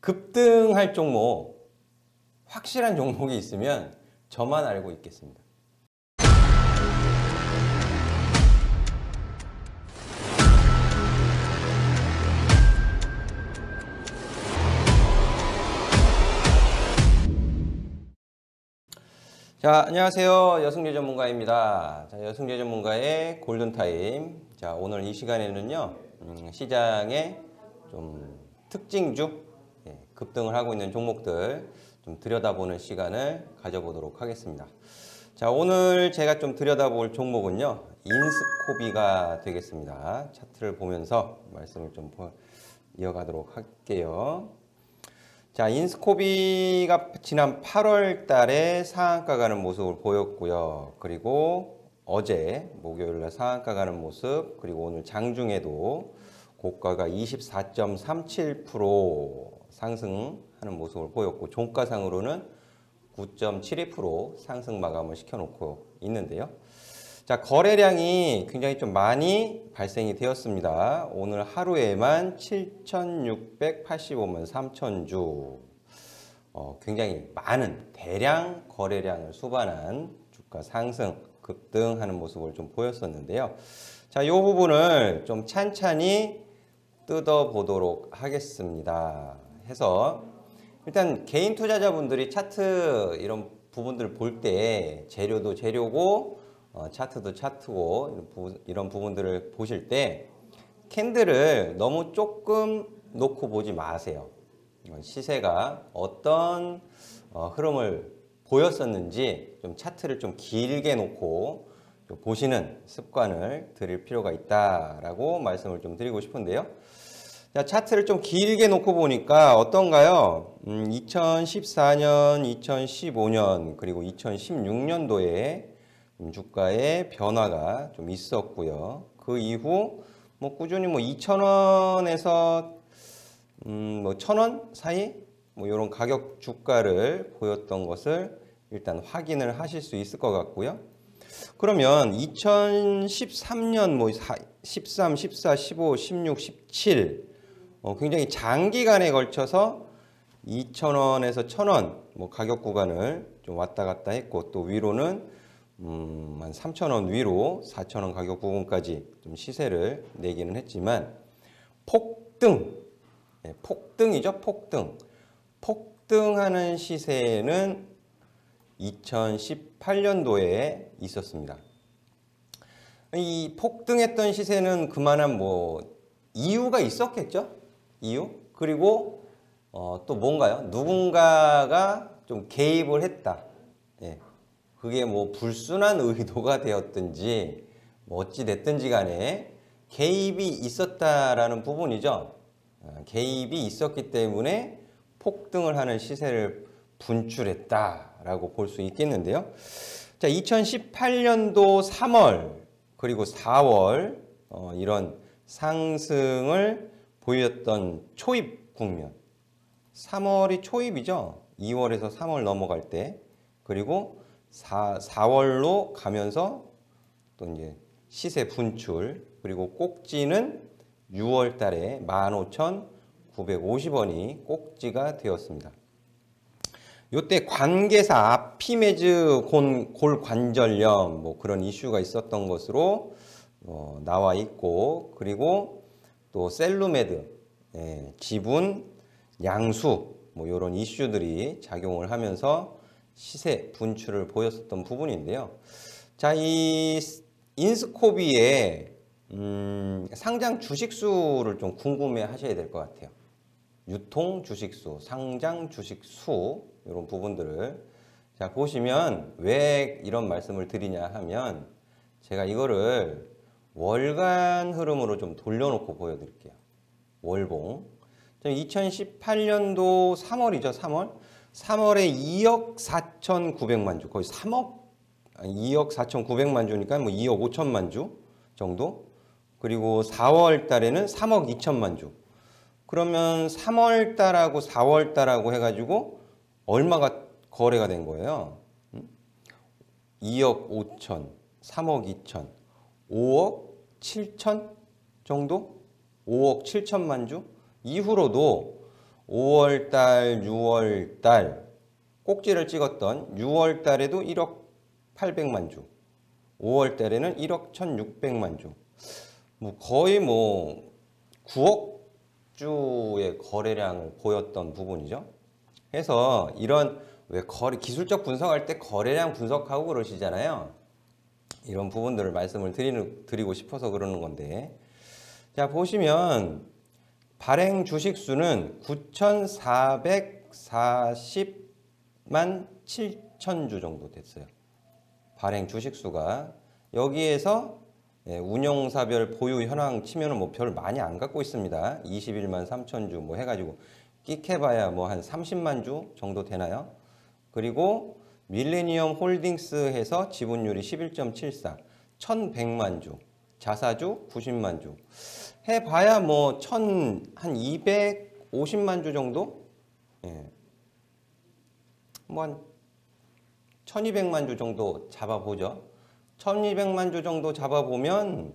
급등할 종목, 확실한 종목이 있으면 저만 알고 있겠습니다. 자, 안녕하세요. 여승재 전문가입니다. 자, 여승재 전문가의 골든타임. 자, 오늘 이 시간에는요, 시장의 좀 특징주, 급등을 하고 있는 종목들 좀 들여다보는 시간을 가져보도록 하겠습니다. 자, 오늘 제가 좀 들여다볼 종목은요, 인스코비가 되겠습니다. 차트를 보면서 말씀을 좀 이어가도록 할게요. 자, 인스코비가 지난 8월 달에 상한가 가는 모습을 보였고요. 그리고 어제 목요일날 상한가 가는 모습, 그리고 오늘 장중에도 고가가 24.37% 상승하는 모습을 보였고, 종가상으로는 9.72% 상승 마감을 시켜놓고 있는데요. 자, 거래량이 굉장히 좀 많이 발생이 되었습니다. 오늘 하루에만 7,685만 3천주, 굉장히 많은 대량 거래량을 수반한 주가 상승, 급등하는 모습을 좀 보였었는데요. 자, 이 부분을 좀 찬찬히 뜯어보도록 하겠습니다. 해서 일단 개인 투자자분들이 차트 이런 부분들을 볼 때 재료도 재료고 차트도 차트고 이런 부분들을 보실 때 캔들을 너무 조금 놓고 보지 마세요. 시세가 어떤 흐름을 보였었는지 좀 차트를 좀 길게 놓고 좀 보시는 습관을 들일 필요가 있다라고 말씀을 좀 드리고 싶은데요. 자, 차트를 좀 길게 놓고 보니까 어떤가요? 2014년, 2015년 그리고 2016년도에 주가의 변화가 좀 있었고요. 그 이후 뭐 꾸준히 뭐 2,000원에서 뭐 1,000원 사이 뭐 이런 가격 주가를 보였던 것을 일단 확인을 하실 수 있을 것 같고요. 그러면 2013년 뭐 13, 14, 15, 16, 17 굉장히 장기간에 걸쳐서 2,000원에서 1,000원 뭐 가격 구간을 좀 왔다 갔다 했고, 또 위로는 한 3,000원 위로 4,000원 가격 부분까지 좀 시세를 내기는 했지만 폭등이죠. 폭등하는 시세는 2018년도에 있었습니다. 이 폭등했던 시세는 그만한 뭐 이유가 있었겠죠. 이유? 그리고 또 뭔가요? 누군가가 좀 개입을 했다. 그게 뭐 불순한 의도가 되었든지 뭐 어찌 됐든지 간에 개입이 있었다라는 부분이죠. 개입이 있었기 때문에 폭등을 하는 시세를 분출했다라고 볼 수 있겠는데요. 자, 2018년도 3월 그리고 4월 이런 상승을 보였던 초입 국면. 3월이 초입이죠. 2월에서 3월 넘어갈 때. 그리고 4월로 가면서 또 이제 시세 분출, 그리고 꼭지는 6월 달에 15,950원이 꼭지가 되었습니다. 이때 관계사 아피메즈 골관절염 뭐 그런 이슈가 있었던 것으로 나와 있고, 그리고 또 셀루메드, 지분 양수 뭐 이런 이슈들이 작용을 하면서 시세 분출을 보였었던 부분인데요. 자, 이 인스코비의 상장 주식수를 좀 궁금해 하셔야 될 것 같아요. 유통 주식수, 상장 주식수 이런 부분들을 자 보시면 왜 이런 말씀을 드리냐 하면 제가 이거를 월간 흐름으로 좀 돌려놓고 보여드릴게요. 월봉. 2018년도 3월이죠. 3월에 2억 4,900만 주, 거의 2억 4,900만 주니까 뭐 2억 5천만 주 정도. 그리고 4월 달에는 3억 2천만 주. 그러면 3월 달하고 4월 달하고 해가지고 얼마가 거래가 된 거예요? 2억 5천, 3억 2천, 5억 7천 정도? 5억 7천만 주? 이후로도 5월 달, 6월 달 꼭지를 찍었던 6월 달에도 1억 800만 주, 5월 달에는 1억 1600만 주. 뭐 거의 뭐 9억 주의 거래량을 보였던 부분이죠. 그래서 이런 왜 기술적 분석할 때 거래량 분석하고 그러시잖아요. 이런 부분들을 말씀을 드리고 싶어서 그러는 건데, 자 보시면 발행 주식 수는 9,440만 7천 주 정도 됐어요. 발행 주식 수가. 여기에서 운용사별 보유 현황 치면은 뭐 별 많이 안 갖고 있습니다. 21만 3천 주 뭐 해가지고 끽해봐야 뭐 한 30만 주 정도 되나요? 그리고 밀레니엄 홀딩스 해서 지분율이 11.74, 1100만 주, 자사주 90만 주. 해봐야 뭐 한 250만 주 정도? 예. 뭐 한 1200만 주 정도 잡아보죠. 1200만 주 정도 잡아보면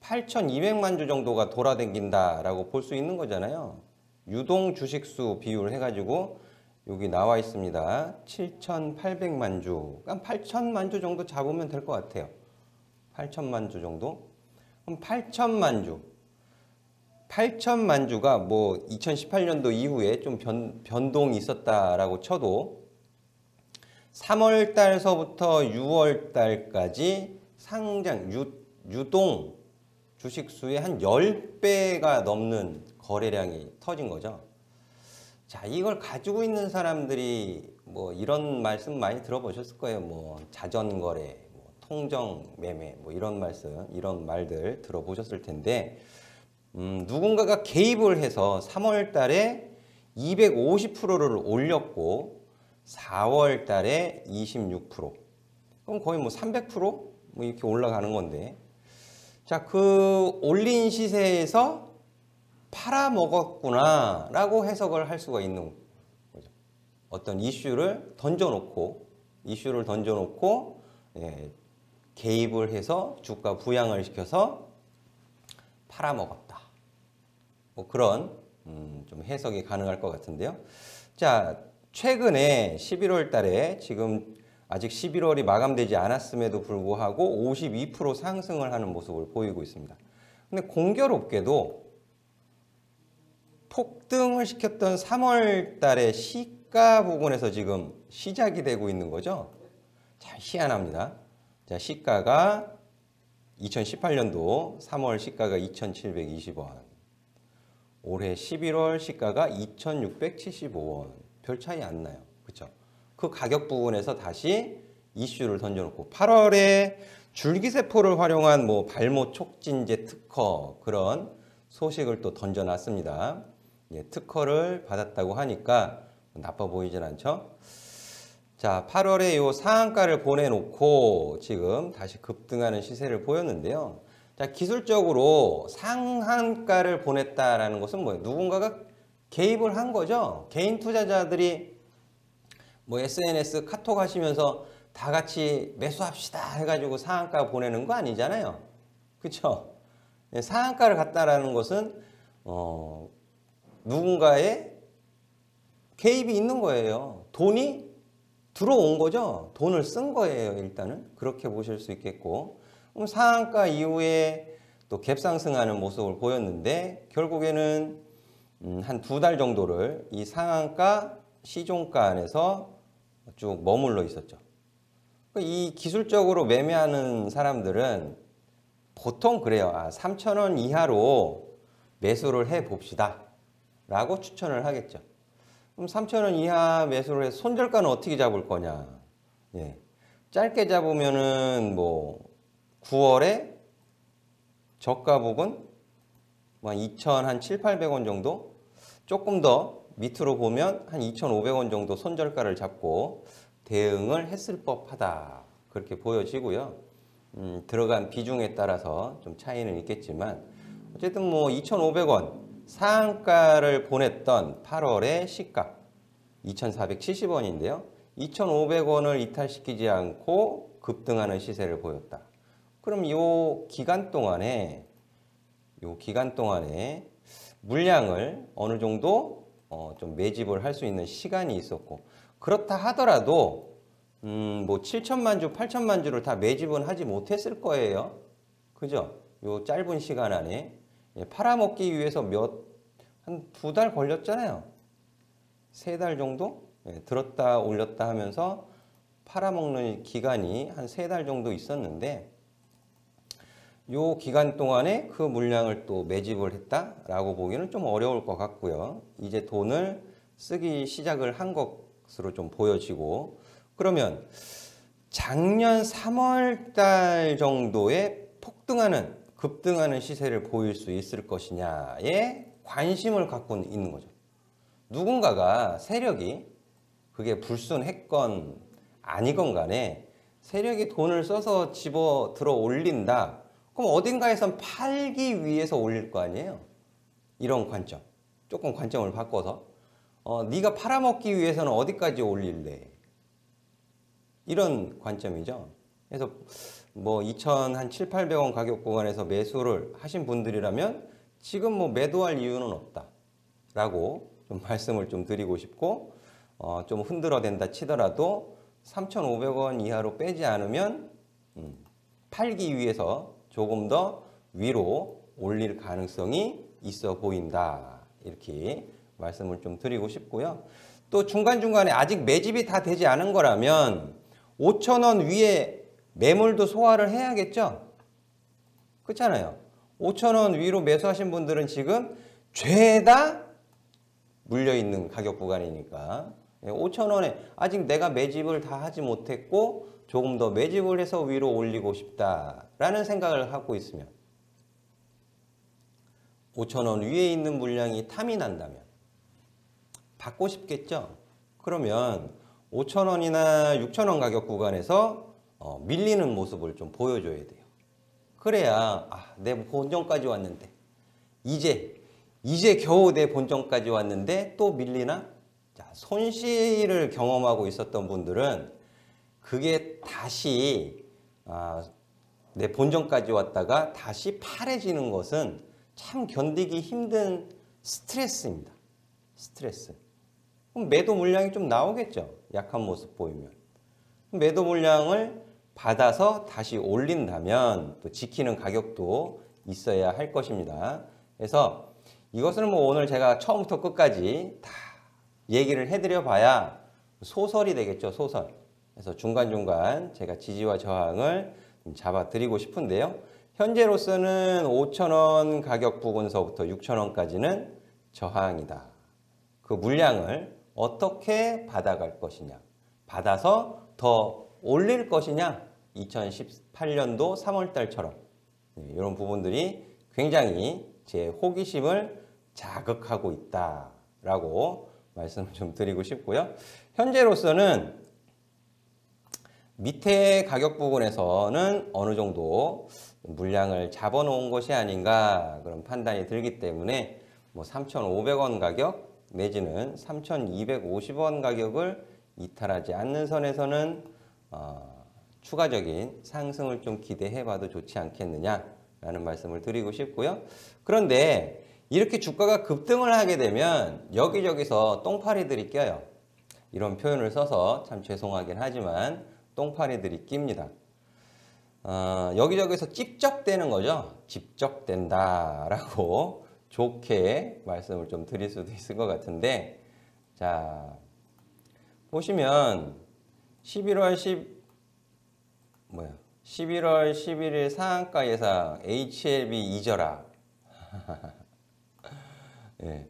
8200만 주 정도가 돌아다닌다라고 볼 수 있는 거잖아요. 유동 주식수 비율 해가지고 여기 나와 있습니다. 7800만 주. 그러니까 8000만 주 정도 잡으면 될 것 같아요. 8000만 주 정도? 그럼 8000만 주. 8000만 주가 뭐 2018년도 이후에 좀 변동이 있었다라고 쳐도 3월 달서부터 6월 달까지 상장 유동 주식수의 한 10배가 넘는 거래량이 터진 거죠. 자, 이걸 가지고 있는 사람들이 뭐 이런 말씀 많이 들어보셨을 거예요. 뭐 자전거래, 뭐 통정매매, 뭐 이런 말들 들어보셨을 텐데, 누군가가 개입을 해서 3월 달에 250%를 올렸고 4월 달에 26%. 그럼 거의 뭐 300% 뭐 이렇게 올라가는 건데, 자, 그 올린 시세에서 팔아먹었구나 라고 해석을 할 수가 있는 거죠. 어떤 이슈를 던져놓고 개입을 해서 주가 부양을 시켜서 팔아먹었다. 뭐 그런 좀 해석이 가능할 것 같은데요. 자, 최근에 11월 달에 지금 아직 11월이 마감되지 않았음에도 불구하고 52% 상승을 하는 모습을 보이고 있습니다. 근데 공교롭게도 폭등을 시켰던 3월 달에 시가 부분에서 지금 시작이 되고 있는 거죠. 자, 희한합니다. 자, 시가가 2018년도 3월 시가가 2,720원. 올해 11월 시가가 2,675원. 별 차이 안 나요. 그렇죠? 그 가격 부분에서 다시 이슈를 던져놓고 8월에 줄기세포를 활용한 뭐 발모 촉진제 특허 그런 소식을 또 던져놨습니다. 예, 특허를 받았다고 하니까 나빠 보이진 않죠? 자, 8월에 요 상한가를 보내놓고 지금 다시 급등하는 시세를 보였는데요. 자, 기술적으로 상한가를 보냈다라는 것은 뭐예요? 누군가가 개입을 한 거죠. 개인 투자자들이 뭐 SNS 카톡 하시면서 다 같이 매수합시다 해가지고 상한가 보내는 거 아니잖아요. 그렇죠? 상한가를 갔다라는 것은 누군가의 개입이 있는 거예요. 돈이 들어온 거죠. 돈을 쓴 거예요. 일단은 그렇게 보실 수 있겠고, 그럼 상한가 이후에 또 갭상승하는 모습을 보였는데 결국에는 한 2달 정도를 이 상한가 시종가 안에서 쭉 머물러 있었죠. 이 기술적으로 매매하는 사람들은 보통 그래요. 3,000원 이하로 매수를 해 봅시다 라고 추천을 하겠죠. 그럼 3,000원 이하 매수를 해서 손절가는 어떻게 잡을 거냐. 예. 짧게 잡으면은 뭐 9월에 저가 부분 한 2,700-800원 정도, 조금 더 밑으로 보면 한 2,500원 정도 손절가를 잡고 대응을 했을 법하다. 그렇게 보여지고요. 들어간 비중에 따라서 좀 차이는 있겠지만 어쨌든 뭐 2,500원 상한가를 보냈던 8월의 시가 2,470원인데요. 2,500원을 이탈시키지 않고 급등하는 시세를 보였다. 그럼 이 기간 동안에 물량을 어느 정도 좀 매집을 할 수 있는 시간이 있었고, 그렇다 하더라도 뭐 7천만 주, 8천만 주를 다 매집은 하지 못했을 거예요. 그죠? 요 짧은 시간 안에 팔아먹기 위해서 한 2달 걸렸잖아요. 3달 정도? 들었다 올렸다 하면서 팔아먹는 기간이 한 3달 정도 있었는데, 요 기간 동안에 그 물량을 또 매집을 했다라고 보기는 좀 어려울 것 같고요. 이제 돈을 쓰기 시작을 한 것으로 좀 보여지고, 그러면 작년 3월 달 정도에 급등하는 시세를 보일 수 있을 것이냐에 관심을 갖고 있는 거죠. 누군가가 세력이, 그게 불순했건 아니건 간에 세력이 돈을 써서 집어 들어 올린다. 그럼 어딘가에선 팔기 위해서 올릴 거 아니에요. 이런 관점. 조금 관점을 바꿔서 네가 팔아먹기 위해서는 어디까지 올릴래? 이런 관점이죠. 그래서 뭐 2,700, 800원 가격 구간에서 매수를 하신 분들이라면 지금 뭐 매도할 이유는 없다 라고 좀 말씀을 좀 드리고 싶고, 좀 흔들어댄다 치더라도 3,500원 이하로 빼지 않으면 팔기 위해서 조금 더 위로 올릴 가능성이 있어 보인다, 이렇게 말씀을 좀 드리고 싶고요. 또 중간중간에 아직 매집이 다 되지 않은 거라면 5,000원 위에 매물도 소화를 해야겠죠? 그렇잖아요. 5,000원 위로 매수하신 분들은 지금 죄다 물려있는 가격 구간이니까 5,000원에 아직 내가 매집을 다 하지 못했고 조금 더 매집을 해서 위로 올리고 싶다라는 생각을 하고 있으면, 5,000원 위에 있는 물량이 탐이 난다면 받고 싶겠죠? 그러면 5,000원이나 6,000원 가격 구간에서 밀리는 모습을 좀 보여줘야 돼요. 그래야 내 본전까지 왔는데 이제 겨우 내 본전까지 왔는데 또 밀리나? 자, 손실을 경험하고 있었던 분들은 그게 다시 내 본전까지 왔다가 다시 파래지는 것은 참 견디기 힘든 스트레스입니다. 스트레스. 그럼 매도 물량이 좀 나오겠죠. 약한 모습 보이면. 매도 물량을 받아서 다시 올린다면 또 지키는 가격도 있어야 할 것입니다. 그래서 이것은 뭐 오늘 제가 처음부터 끝까지 다 얘기를 해드려 봐야 소설이 되겠죠. 소설. 그래서 중간중간 제가 지지와 저항을 잡아 드리고 싶은데요. 현재로서는 5,000원 가격 부근서부터 6,000원까지는 저항이다. 그 물량을 어떻게 받아갈 것이냐, 받아서 더 올릴 것이냐, 2018년도 3월달처럼 이런 부분들이 굉장히 제 호기심을 자극하고 있다라고 말씀을 좀 드리고 싶고요. 현재로서는 밑에 가격 부분에서는 어느 정도 물량을 잡아놓은 것이 아닌가 그런 판단이 들기 때문에 뭐 3,500원 가격 내지는 3,250원 가격을 이탈하지 않는 선에서는 추가적인 상승을 좀 기대해 봐도 좋지 않겠느냐라는 말씀을 드리고 싶고요. 그런데 이렇게 주가가 급등을 하게 되면 여기저기서 똥파리들이 껴요. 이런 표현을 써서 참 죄송하긴 하지만 똥파리들이 낍니다. 여기저기서 찝적대는 거죠. 집적된다라고 좋게 말씀을 좀 드릴 수도 있을 것 같은데, 자 보시면 11월 11일 상한가 예상 HLB 잊어라. 예.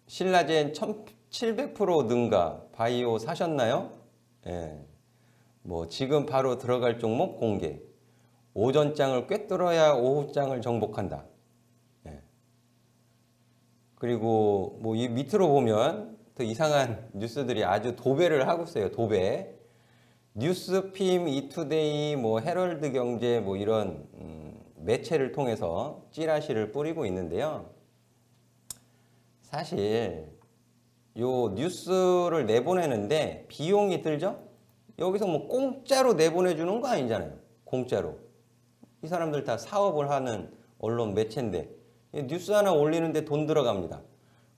신라젠 1700% 능가 바이오 사셨나요? 예. 뭐 지금 바로 들어갈 종목 공개. 오전장을 꿰뚫어야 오후장을 정복한다. 예. 그리고 뭐 이 밑으로 보면 더 이상한 뉴스들이 아주 도배를 하고 있어요. 도배. 뉴스핌, 이투데이, 뭐 헤럴드 경제 뭐 이런 매체를 통해서 찌라시를 뿌리고 있는데요. 사실 요 뉴스를 내보내는데 비용이 들죠? 여기서 뭐 공짜로 내보내주는 거 아니잖아요. 공짜로. 이 사람들 다 사업을 하는 언론 매체인데 뉴스 하나 올리는데 돈 들어갑니다.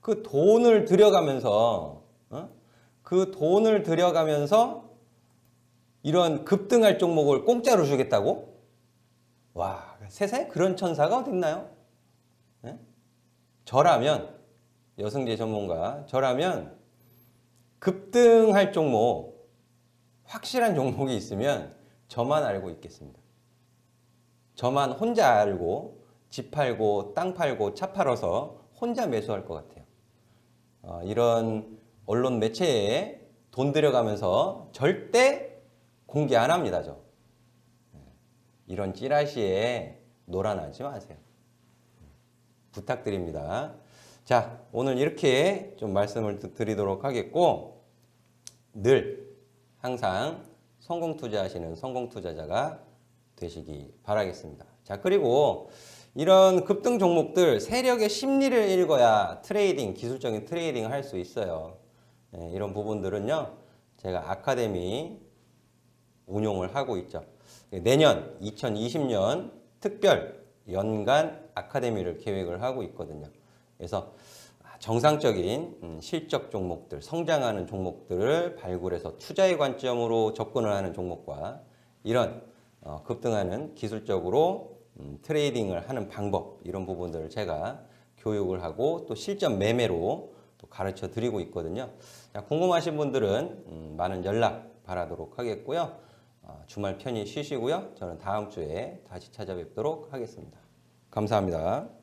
그 돈을 들여가면서 그 돈을 들여가면서 이런 급등할 종목을 공짜로 주겠다고? 와, 세상에 그런 천사가 어딨나요? 예? 저라면, 여승재 전문가, 저라면 급등할 종목, 확실한 종목이 있으면 저만 알고 있겠습니다. 저만 혼자 알고 집 팔고 땅 팔고 차 팔아서 혼자 매수할 것 같아요. 이런 언론 매체에 돈 들여가면서 절대 공개 안 합니다. 저. 이런 찌라시에 놀아나지 마세요. 부탁드립니다. 자, 오늘 이렇게 좀 말씀을 드리도록 하겠고, 늘 항상 성공 투자하시는 성공 투자자가 되시기 바라겠습니다. 자, 그리고 이런 급등 종목들 세력의 심리를 읽어야 트레이딩, 기술적인 트레이딩을 할 수 있어요. 이런 부분들은요, 제가 아카데미 운용을 하고 있죠. 내년 2020년 특별 연간 아카데미를 계획을 하고 있거든요. 그래서 정상적인 실적 종목들, 성장하는 종목들을 발굴해서 투자의 관점으로 접근을 하는 종목과 이런 급등하는 기술적으로 트레이딩을 하는 방법, 이런 부분들을 제가 교육을 하고 또 실전 매매로 또 가르쳐 드리고 있거든요. 자, 궁금하신 분들은 많은 연락 바라도록 하겠고요. 주말 편히 쉬시고요. 저는 다음 주에 다시 찾아뵙도록 하겠습니다. 감사합니다.